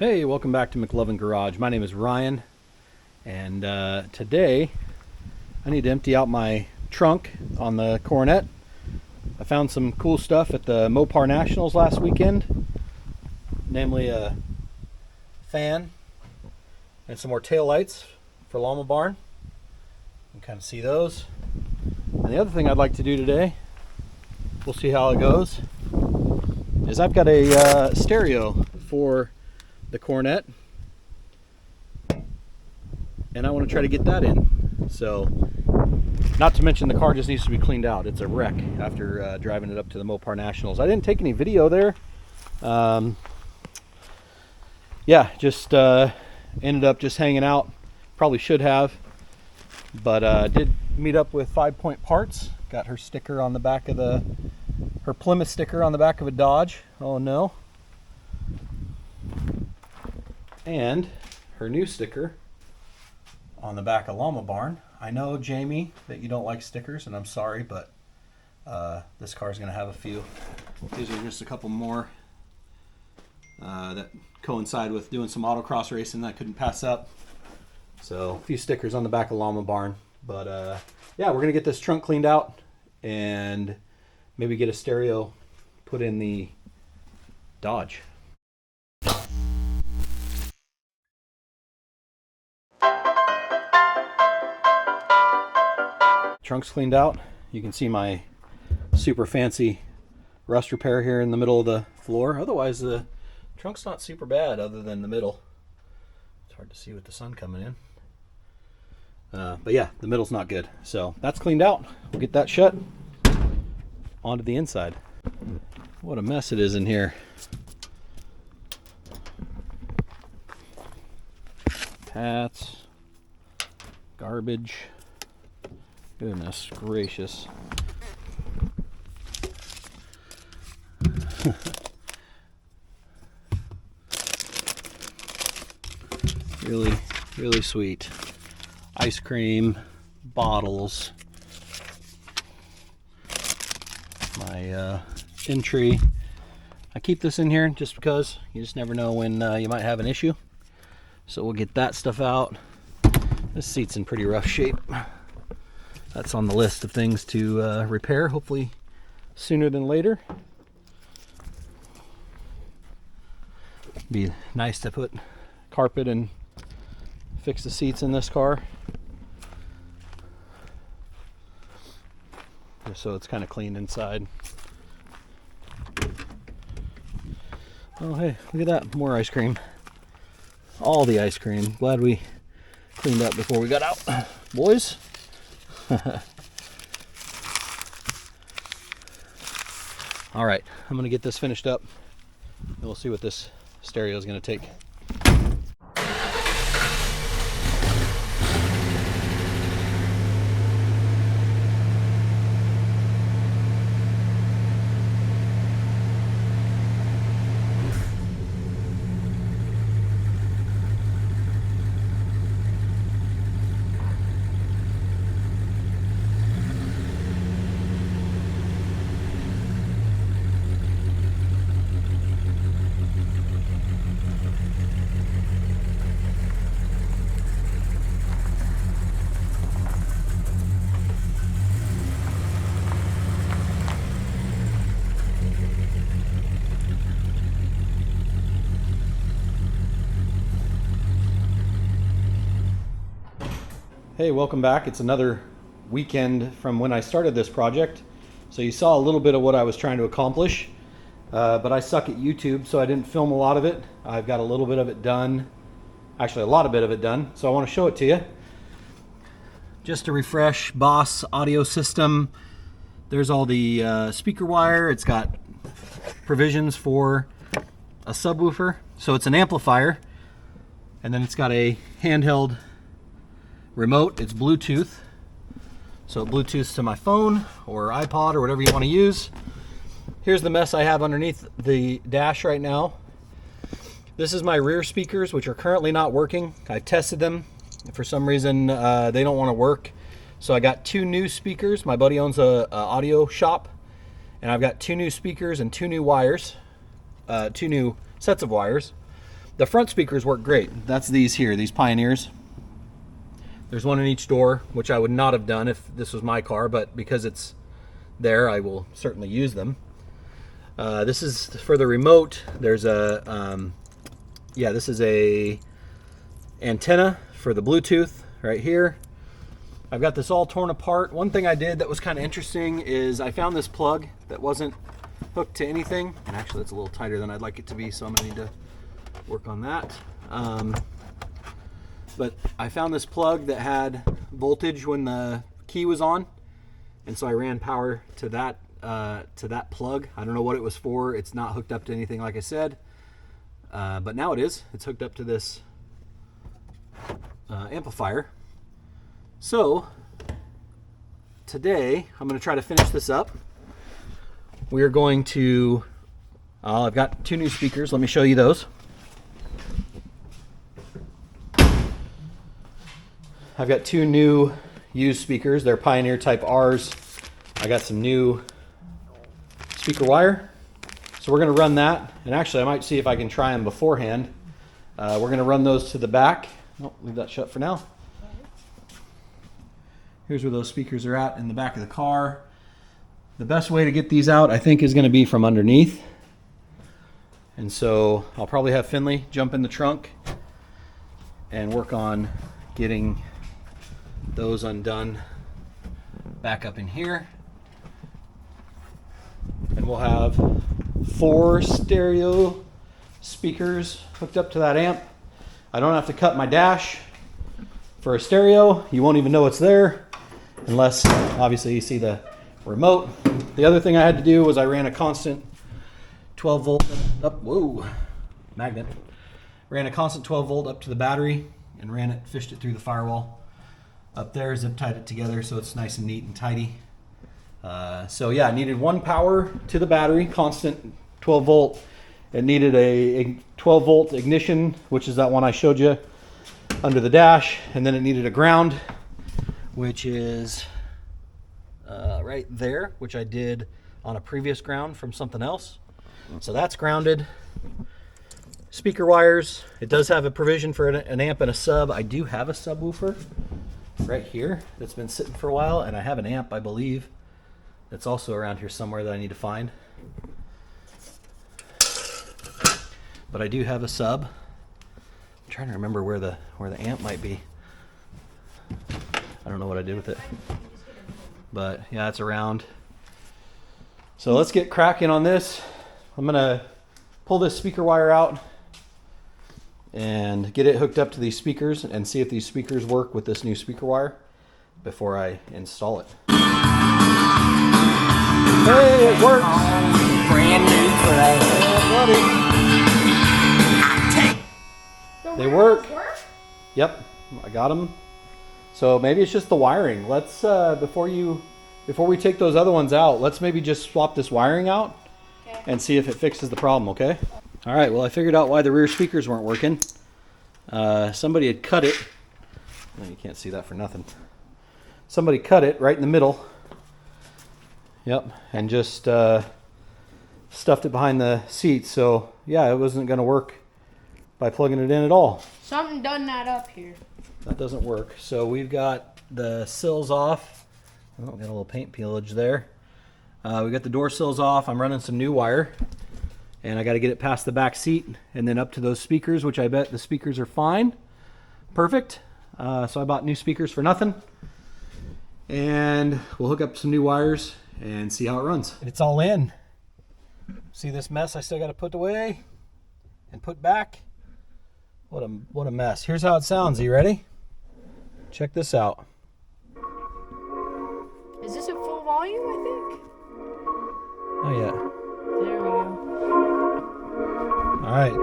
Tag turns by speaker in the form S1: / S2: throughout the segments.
S1: Hey, welcome back to McLovin Garage. My name is Ryan, and today I need to empty out my trunk on the Coronet. I found some cool stuff at the Mopar Nationals last weekend, namely a fan and some more tail lights for Llama Barn. You can kind of see those. And the other thing I'd like to do today, we'll see how it goes, is I've got a stereo for the Coronet, and I want to try to get that in. So, not to mention the car just needs to be cleaned out. It's a wreck after driving it up to the Mopar Nationals. I didn't take any video there. Yeah, just ended up just hanging out. Probably should have, but did meet up with 5 Point Parts. Got her sticker on the back of her Plymouth sticker on the back of a Dodge. Oh no. And her new sticker on the back of Llama Barn. I know, Jamie, that you don't like stickers, and I'm sorry, but this car is going to have a few. These are just a couple more that coincide with doing some autocross racing that I couldn't pass up. So a few stickers on the back of Llama Barn. But yeah, we're going to get this trunk cleaned out and maybe get a stereo put in the Dodge. Trunk's cleaned out. You can see my super fancy rust repair here in the middle of the floor. Otherwise, the trunk's not super bad other than the middle. It's hard to see with the sun coming in. But yeah, the middle's not good. So that's cleaned out. We'll get that shut. Onto the inside. What a mess it is in here. Hats, garbage. Goodness gracious. Really sweet. Ice cream, bottles. My entry. I keep this in here just because you just never know when you might have an issue. So we'll get that stuff out. This seat's in pretty rough shape. That's on the list of things to repair, hopefully sooner than later. Be nice to put carpet and fix the seats in this car. Just so it's kind of clean inside. Oh hey, look at that, more ice cream. All the ice cream. Glad we cleaned up before we got out, boys. All right, I'm gonna get this finished up and we'll see what this stereo is gonna take. Hey, welcome back. It's another weekend from when I started this project. So you saw a little bit of what I was trying to accomplish, but I suck at YouTube, so I didn't film a lot of it. I've got a little bit of it done, actually a lot of it done, so I want to show it to you. Just to refresh, Boss audio system. There's all the speaker wire. It's got provisions for a subwoofer. So it's an amplifier, and then it's got a handheld remote. It's Bluetooth, so it Bluetooths to my phone or iPod or whatever you want to use. Here's the mess I have underneath the dash right now. This is my rear speakers, which are currently not working. I tested them. For some reason, they don't want to work. So I got two new speakers. My buddy owns a audio shop, and I've got two new speakers and two new wires, two new sets of wires. The front speakers work great. That's these here, these Pioneers. There's one in each door, which I would not have done if this was my car, but because it's there, I will certainly use them. This is for the remote. There's a, yeah, this is a antenna for the Bluetooth right here. I've got this all torn apart. One thing I did that was kind of interesting is I found this plug that wasn't hooked to anything. And actually it's a little tighter than I'd like it to be, so I'm gonna need to work on that. But I found this plug that had voltage when the key was on. And so I ran power to that plug. I don't know what it was for. It's not hooked up to anything, like I said. But now it is. It's hooked up to this amplifier. So today I'm going to try to finish this up. We are going to, I've got 2 new speakers. Let me show you those. I've got 2 new used speakers. They're Pioneer Type R's. I got some new speaker wire. So we're going to run that. And actually I might see if I can try them beforehand. We're going to run those to the back. Oh, leave that shut for now. Here's where those speakers are at in the back of the car. The best way to get these out, I think, is going to be from underneath. And so I'll probably have Finley jump in the trunk and work on getting those undone back up in here. And we'll have 4 stereo speakers hooked up to that amp. I don't have to cut my dash for a stereo. You won't even know it's there unless obviously you see the remote. The other thing I had to do was I ran a constant 12 volt up, whoa, magnet. Ran a constant 12 volt up to the battery and ran it, fished it through the firewall up there, zip tied it together so it's nice and neat and tidy. So yeah, I needed 1 power to the battery, constant 12 volt. It needed a 12 volt ignition, which is that one I showed you under the dash, and then it needed a ground, which is right there, which I did on a previous ground from something else. So that's grounded. Speaker wires, it does have a provision for an amp and a sub. I do have a subwoofer right here that's been sitting for a while, and I have an amp, I believe, that's also around here somewhere that I need to find. But I do have a sub. I'm trying to remember where the amp might be. I don't know what I did with it. But yeah, it's around. So let's get cracking on this. I'm gonna pull this speaker wire out and get it hooked up to these speakers and see if these speakers work with this new speaker wire before I install it. Hey, it works!
S2: Brand new today.
S1: They work. Yep, I got them. So maybe it's just the wiring. Let's before we take those other ones out, let's maybe just swap this wiring out and see if it fixes the problem, okay? All right, well, I figured out why the rear speakers weren't working. Somebody had cut it. No, you can't see that for nothing. Somebody cut it right in the middle. Yep, and just stuffed it behind the seat. So yeah, it wasn't going to work by plugging it in at all.
S3: Something done that up here.
S1: That doesn't work. So we've got the sills off. Oh, got a little paint peelage there. We got the door sills off. I'm running some new wire, and I got to get it past the back seat and then up to those speakers, which I bet the speakers are fine. Perfect. So I bought new speakers for nothing, and we'll hook up some new wires and see how it runs. It's all in. See this mess I still got to put away and put back? What a mess. Here's how it sounds. Are you ready? Check this out.
S3: Is this at full volume, I think?
S1: Oh yeah.
S3: There we go.
S1: All right.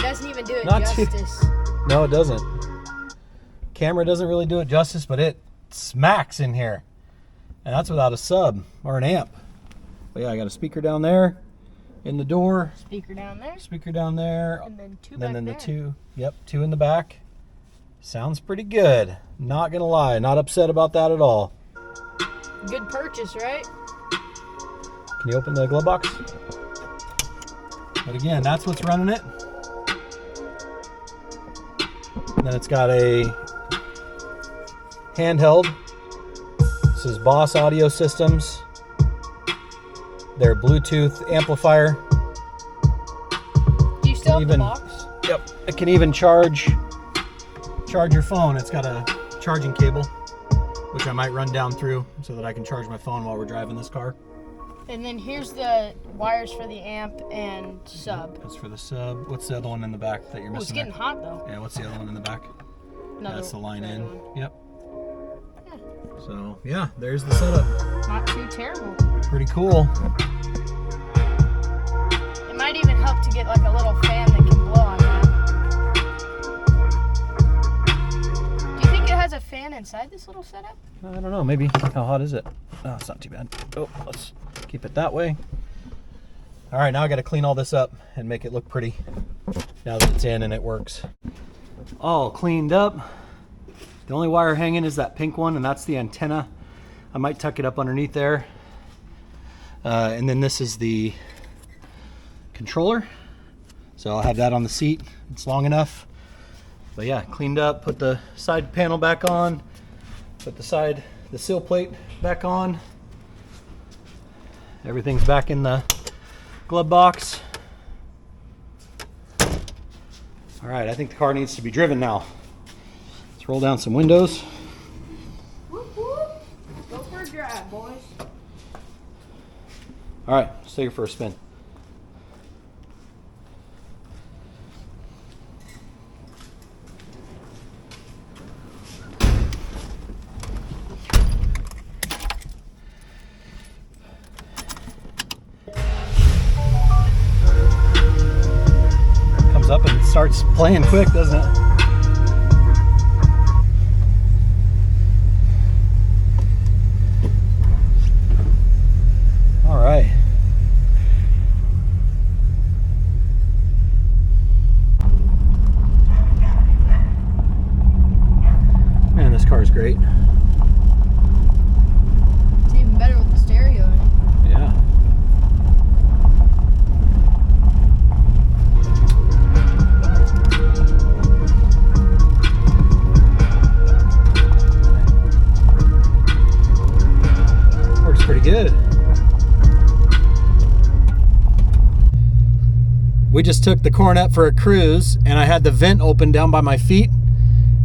S3: doesn't even do it
S1: Not too-
S3: justice.
S1: No, it doesn't. Camera doesn't really do it justice, but it smacks in here. And that's without a sub or an amp. But yeah, I got a speaker down there in the door.
S3: Speaker down there.
S1: Speaker down there.
S3: And then two
S1: And
S3: back
S1: then
S3: there.
S1: the two. Yep, two in the back. Sounds pretty good. Not gonna lie, not upset about that at all.
S3: Good purchase, right?
S1: Can you open the glove box? But again, that's what's running it. And then it's got a handheld. This is Boss Audio Systems. Their Bluetooth amplifier.
S3: Do you still have the
S1: Even-
S3: box?
S1: Yep. It can even charge your phone. It's got a charging cable, which I might run down through so that I can charge my phone while we're driving this car.
S3: And then here's the wires for the amp and sub.
S1: That's for the sub. What's the other one in the back that you're
S3: Oh, it's
S1: missing?
S3: getting
S1: there?
S3: hot though.
S1: Yeah, what's the other one in the back?
S3: Another
S1: That's the line
S3: red
S1: in.
S3: one.
S1: Yep. So, yeah, there's the setup.
S3: Not too terrible.
S1: Pretty cool.
S3: It might even help to get like a little fan that can blow on that. Do you think it has a fan inside this little setup?
S1: I don't know, maybe. How hot is it? Oh, it's not too bad. Oh, let's keep it that way. All right, now I got to clean all this up and make it look pretty now that it's in and it works. All cleaned up. The only wire hanging is that pink one, and that's the antenna. I might tuck it up underneath there. And then this is the controller. So I'll have that on the seat. It's long enough. But yeah, cleaned up, put the side panel back on, put the sill plate back on. Everything's back in the glove box. All right, I think the car needs to be driven now. Let's roll down some windows.
S3: Whoop, whoop. Go for a drive, boys.
S1: All right, let's take it for a spin. Comes up and starts playing quick, doesn't it? All right. Man, this car is great.
S3: It's even better with the stereo in it.
S1: Yeah. Works pretty good. We just took the Coronet for a cruise, and I had the vent open down by my feet,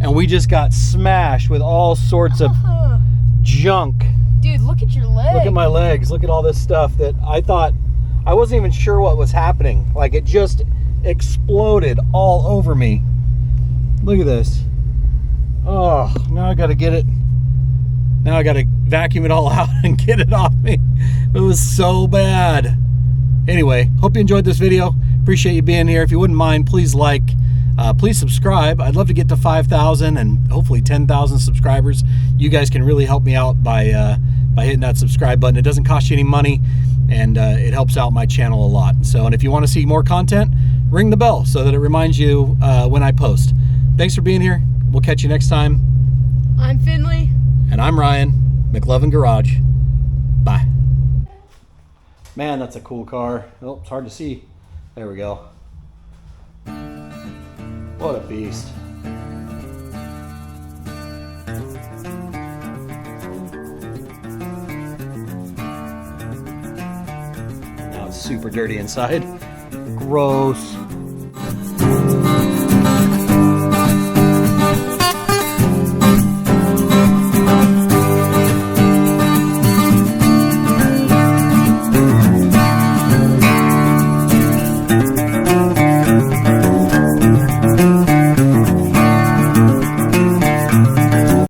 S1: and we just got smashed with all sorts of junk.
S3: Dude, look at your leg.
S1: Look at my legs. Look at all this stuff that I thought, I wasn't even sure what was happening. Like, it just exploded all over me. Look at this. Oh, now I gotta get it. Now I gotta vacuum it all out and get it off me. It was so bad. Anyway, hope you enjoyed this video. Appreciate you being here. If you wouldn't mind, please like, please subscribe. I'd love to get to 5,000 and hopefully 10,000 subscribers. You guys can really help me out by hitting that subscribe button. It doesn't cost you any money, and it helps out my channel a lot. So, and if you want to see more content, ring the bell so that it reminds you when I post. Thanks for being here. We'll catch you next time.
S3: I'm Finley.
S1: And I'm Ryan, McLovin Garage. Bye. Man, that's a cool car. Oh, it's hard to see. There we go. What a beast. Now it's super dirty inside. Gross.